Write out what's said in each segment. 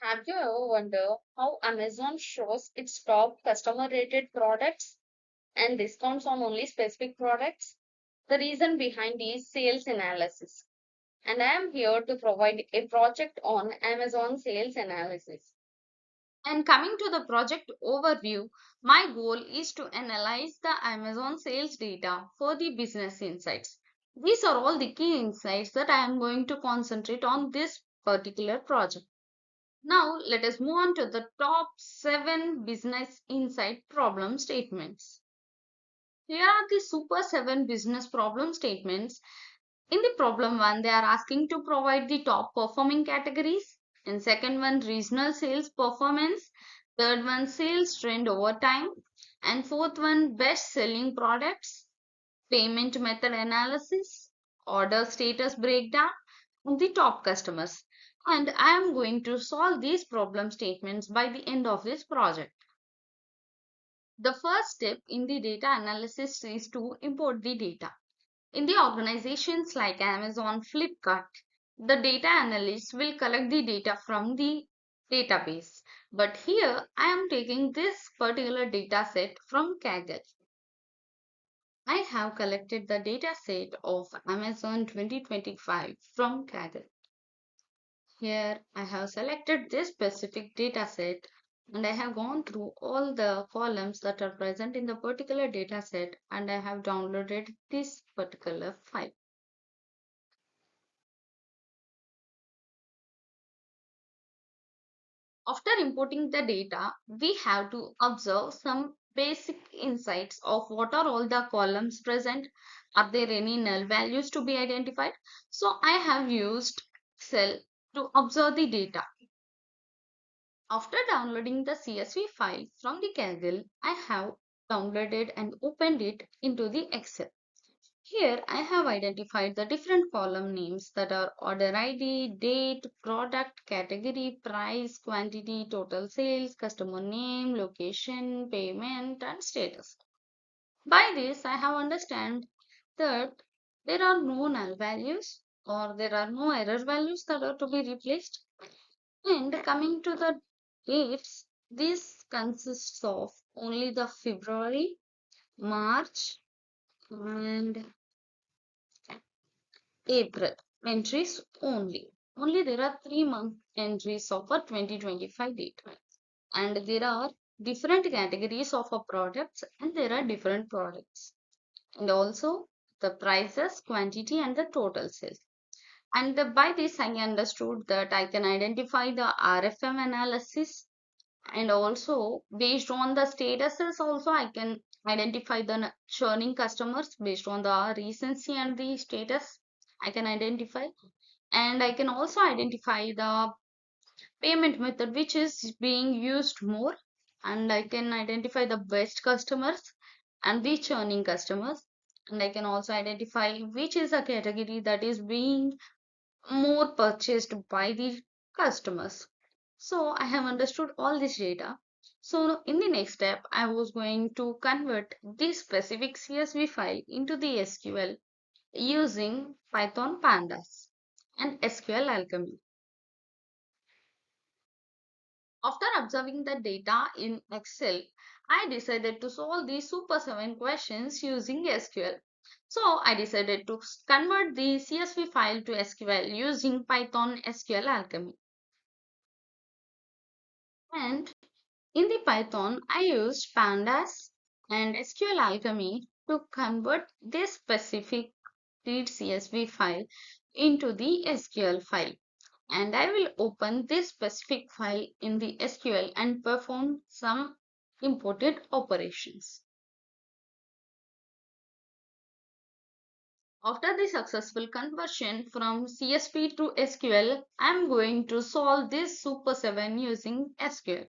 Have you ever wondered how Amazon shows its top customer rated products and discounts on only specific products? The reason behind is sales analysis. And I am here to provide a project on Amazon sales analysis. And coming to the project overview, my goal is to analyze the Amazon sales data for the business insights. These are all the key insights that I am going to concentrate on this particular project. Now, let us move on to the top 7 business insight problem statements. Here are the super 7 business problem statements. In the problem 1, they are asking to provide the top performing categories. In second one, regional sales performance. Third one, sales trend over time. And fourth one, best selling products, payment method analysis, order status breakdown, and the top customers. And I am going to solve these problem statements by the end of this project. The first step in the data analysis is to import the data. In the organizations like Amazon, Flipkart, the data analyst will collect the data from the database. But here I am taking this particular data set from Kaggle. I have collected the data set of Amazon 2025 from Kaggle. Here I have selected this specific data set and I have gone through all the columns that are present in the particular data set and I have downloaded this particular file. After importing the data, we have to observe some basic insights of what are all the columns present. Are there any null values to be identified? So I have used Excel to observe the data. After downloading the CSV file from the Kaggle, I have downloaded and opened it into the Excel. Here I have identified the different column names that are order ID, date, product, category, price, quantity, total sales, customer name, location, payment and status. By this I have understand that there are no null values or there are no error values that are to be replaced. And coming to the dates, this consists of only the February, March and April entries only. Only there are 3 month entries of a 2025 data. And there are different categories of a products and there are different products. And also the prices, quantity and the total sales. And by this I understood that I can identify the RFM analysis and also based on the statuses also I can identify the churning customers based on the recency and the status I can identify, and I can also identify the payment method which is being used more, and I can identify the best customers and the churning customers, and I can also identify which is a category that is being more purchased by the customers. So I have understood all this data. So in the next step, I was going to convert this specific CSV file into the SQL using Python pandas and SQL alchemy. After observing the data in Excel, I decided to solve these Super 7 questions using SQL. So I decided to convert the CSV file to SQL using Python SQL alchemy. And in the Python, I used pandas and SQL alchemy to convert this specific read CSV file into the SQL file. And I will open this specific file in the SQL and perform some imported operations. After the successful conversion from CSV to SQL, I am going to solve this Super 7 using SQL.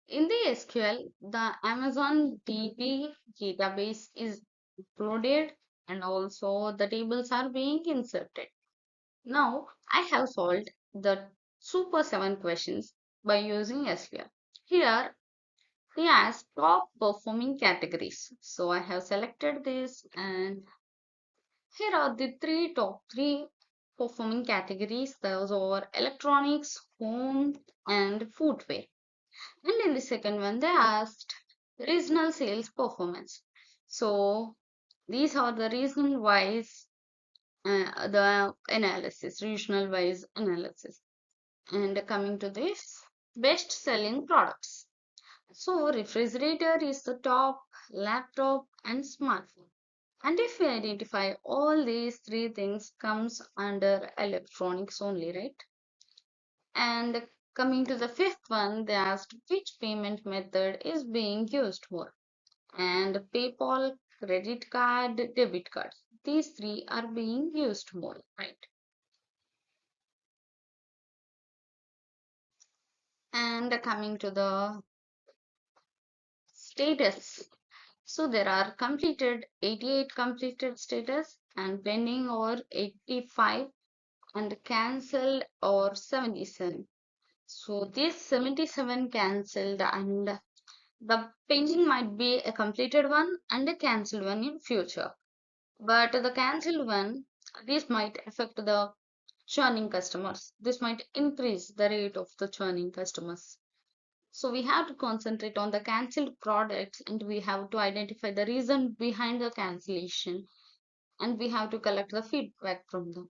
In the SQL, the Amazon DB database is uploaded and also the tables are being inserted. Now I have solved the Super 7 questions by using SQL. Here he has top performing categories. So I have selected this and here are the top three performing categories. Those are electronics, home, and footwear. And in the second one, they asked regional sales performance. So these are the regional wise the analysis, regional wise analysis. And coming to this, best selling products. So refrigerator is the top, laptop and smartphone. And if we identify all these three things comes under electronics only, right? And coming to the fifth one, they asked which payment method is being used more. And PayPal, credit card, debit card. These three are being used more, right? And coming to the status. So there are completed 88 completed status and pending or 85 and cancelled or 77. So this 77 cancelled and the pending might be a completed one and a cancelled one in future. But the cancelled one, this might affect the churning customers. This might increase the rate of the churning customers. So we have to concentrate on the cancelled products and we have to identify the reason behind the cancellation and we have to collect the feedback from them.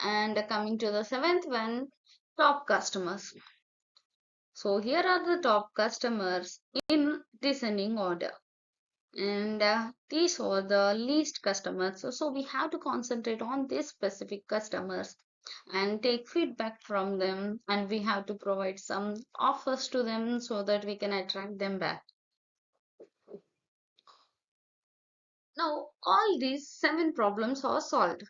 And coming to the seventh one, top customers. So here are the top customers in descending order. And these are the least customers. So we have to concentrate on these specific customers and take feedback from them and we have to provide some offers to them so that we can attract them back. Now, all these seven problems are solved.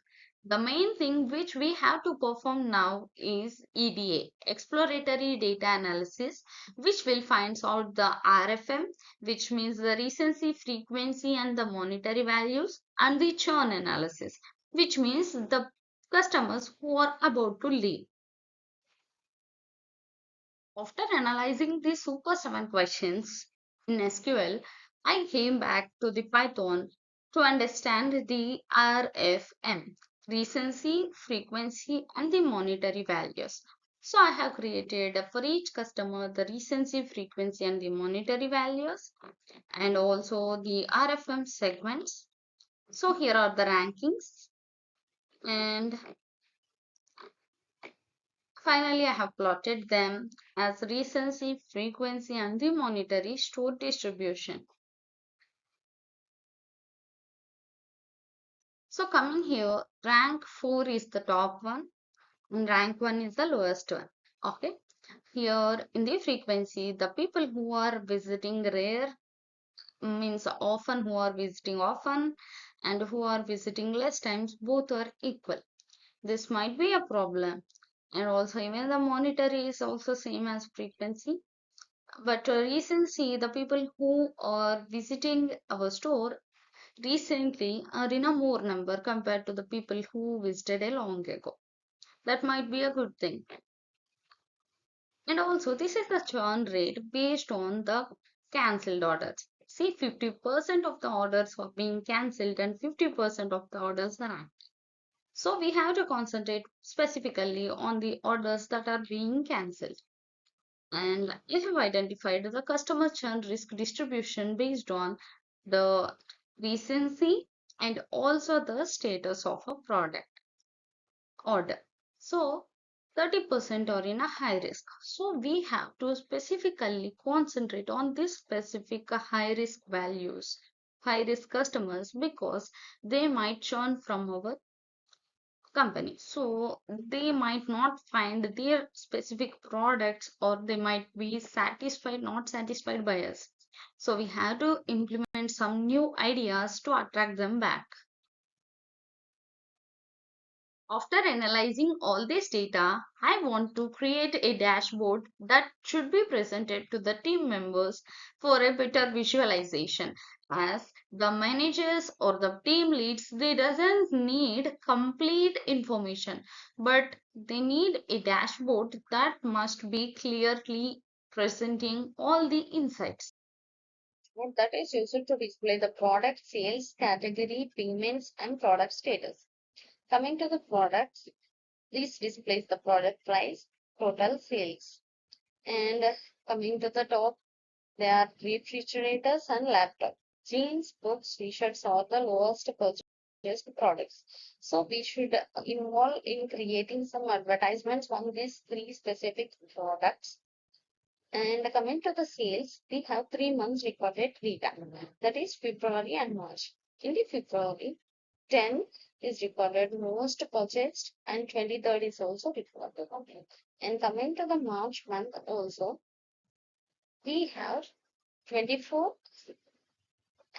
The main thing which we have to perform now is EDA, exploratory data analysis, which will find out the RFM, which means the recency, frequency, and the monetary values, and the churn analysis, which means the customers who are about to leave. After analyzing the Super 7 questions in SQL, I came back to the Python to understand the RFM, recency, frequency, and the monetary values. So I have created for each customer the recency, frequency, and the monetary values, and also the RFM segments. So here are the rankings, and finally, I have plotted them as recency, frequency, and the monetary store distribution. So coming here, rank 4 is the top one and rank 1 is the lowest one. Okay. Here in the frequency, the people who are visiting rare means often, who are visiting often and who are visiting less times, both are equal. This might be a problem. And also even the monetary is also same as frequency. But recently, the people who are visiting our store recently are in a more number compared to the people who visited a long ago. That might be a good thing. And also, this is the churn rate based on the cancelled orders. See, 50% of the orders are being cancelled and 50% of the orders are active. So we have to concentrate specifically on the orders that are being cancelled. And I have identified the customer churn risk distribution based on the recency and also the status of a product order. So 30% are in a high risk. So we have to specifically concentrate on this specific high risk values, high risk customers because they might churn from our company. So they might not find their specific products or they might be satisfied, not satisfied by us. So we have to implement some new ideas to attract them back. After analyzing all this data, I want to create a dashboard that should be presented to the team members for a better visualization. As the managers or the team leads, they doesn't need complete information, but they need a dashboard that must be clearly presenting all the insights. That is used to display the product sales, category, payments, and product status. Coming to the products, this displays the product price, total sales. And coming to the top, there are refrigerators and laptop. Jeans, books, t-shirts are the lowest purchased products. So we should involve in creating some advertisements on these three specific products. And coming to the sales, we have 3 months recorded data. That is February and March. In the February, 10 is recorded most purchased and 23rd is also recorded. Okay. And coming to the March month also, we have 24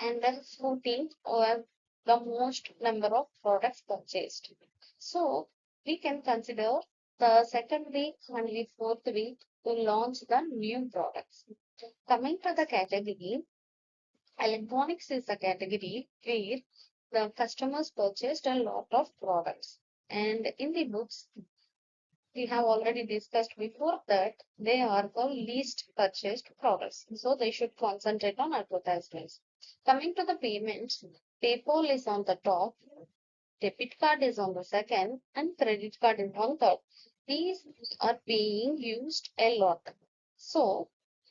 and then 14 or the most number of products purchased. So we can consider the second week and the fourth week to launch the new products. Coming to the category, electronics is a category where the customers purchased a lot of products. And in the books, we have already discussed before that they are the least purchased products. So they should concentrate on advertisements. Coming to the payments, PayPal is on the top, debit card is on the second, and credit card is on third. These are being used a lot. So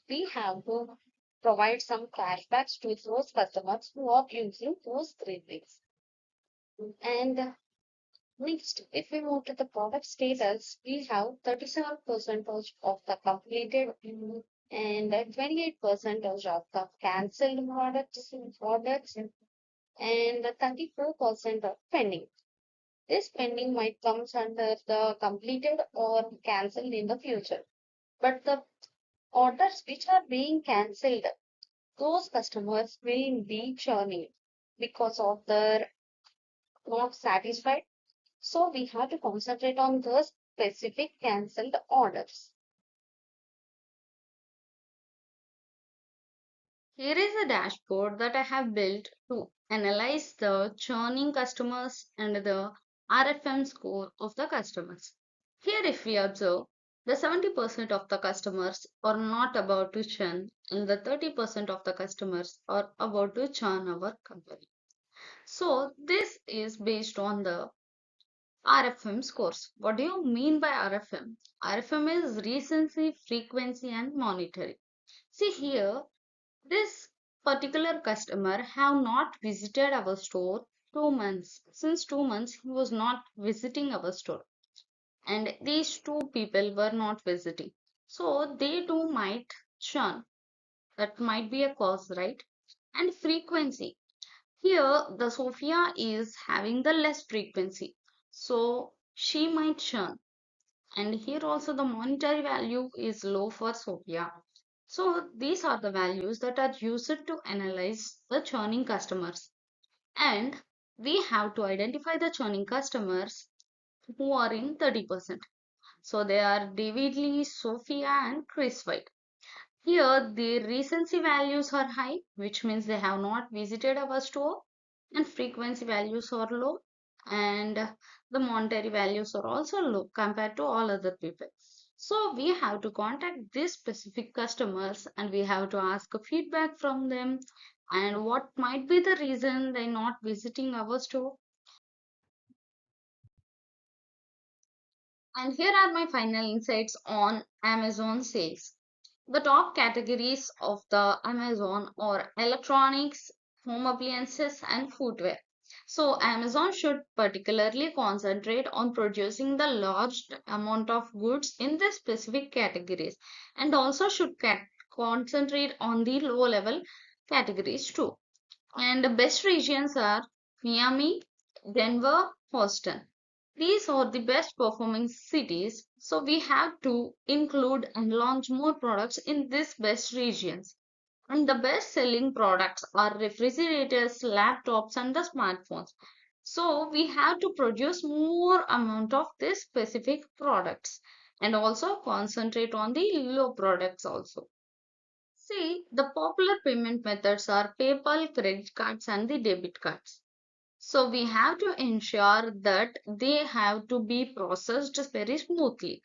we have to provide some cashbacks to those customers who are using those three things. And next, if we move to the product status, we have 37% of the completed and 28% of the cancelled products and 34% of pending. This pending might come under the completed or cancelled in the future. But the orders which are being cancelled, those customers will be churning because of their not satisfied. So we have to concentrate on the specific cancelled orders. Here is a dashboard that I have built to analyze the churning customers and the RFM score of the customers. Here, if we observe, the 70% of the customers are not about to churn, and the 30% of the customers are about to churn our company. So, this is based on the RFM scores. What do you mean by RFM? RFM is recency, frequency, and monetary. See here, this particular customer have not visited our store 2 months. Since 2 months, he was not visiting our store, and these two people were not visiting. So they too might churn. That might be a cause, right? And frequency. Here, the Sophia is having the less frequency, so she might churn. And here also the monetary value is low for Sophia. So these are the values that are used to analyze the churning customers. And we have to identify the churning customers who are in 30%. So they are David Lee, Sophia, and Chris White. Here the recency values are high, which means they have not visited our store, and frequency values are low, and the monetary values are also low compared to all other people. So we have to contact these specific customers and we have to ask a feedback from them and what might be the reason they're not visiting our store. And here are my final insights on Amazon sales. The top categories of the Amazon are electronics, home appliances, and footwear. So Amazon should particularly concentrate on producing the large amount of goods in the specific categories and also should concentrate on the low level categories too. And the best regions are Miami, Denver, Houston. These are the best performing cities, so we have to include and launch more products in these best regions. And the best selling products are refrigerators, laptops, and the smartphones. So we have to produce more amount of these specific products and also concentrate on the low products also. See, the popular payment methods are PayPal, credit cards, and the debit cards. So we have to ensure that they have to be processed very smoothly.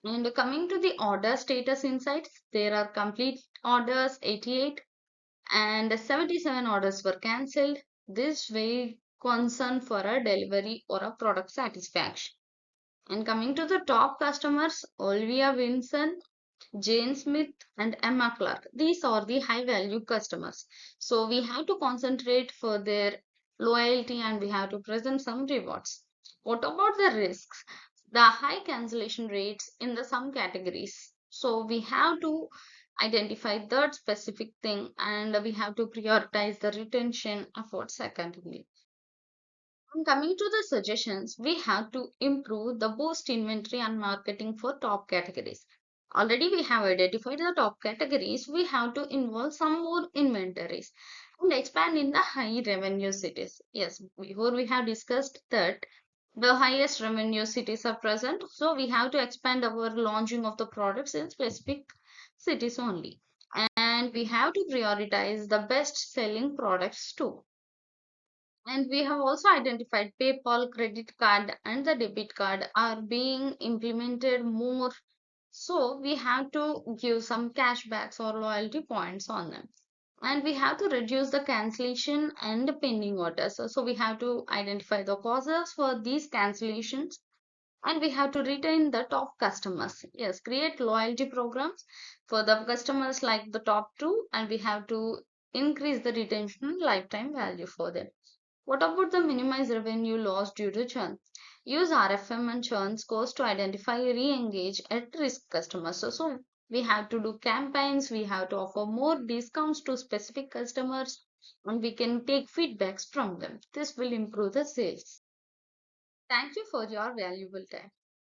And coming to the order status insights, there are complete orders 88 and 77 orders were cancelled. This way concern for a delivery or a product satisfaction. And coming to the top customers, Olivia Vincent, Jane Smith, and Emma Clark. These are the high value customers. So we have to concentrate for their loyalty and we have to present some rewards. What about the risks? The high cancellation rates in the some categories. So we have to identify that specific thing and we have to prioritize the retention efforts accordingly. And coming to the suggestions, we have to improve the boost inventory and marketing for top categories. Already we have identified the top categories. We have to involve some more inventories and expand in the high revenue cities. Yes, before we have discussed that the highest revenue cities are present. So we have to expand our launching of the products in specific cities only. And we have to prioritize the best selling products too. And we have also identified PayPal, credit card, and the debit card are being implemented more. So we have to give some cashbacks or loyalty points on them. And we have to reduce the cancellation and the pending orders. So we have to identify the causes for these cancellations and we have to retain the top customers. Yes, create loyalty programs for the customers like the top two, and we have to increase the retention lifetime value for them. What about the minimize revenue loss due to churn? Use RFM and churn scores to identify re-engage at risk customers. So we have to do campaigns, we have to offer more discounts to specific customers, and we can take feedbacks from them. This will improve the sales. Thank you for your valuable time.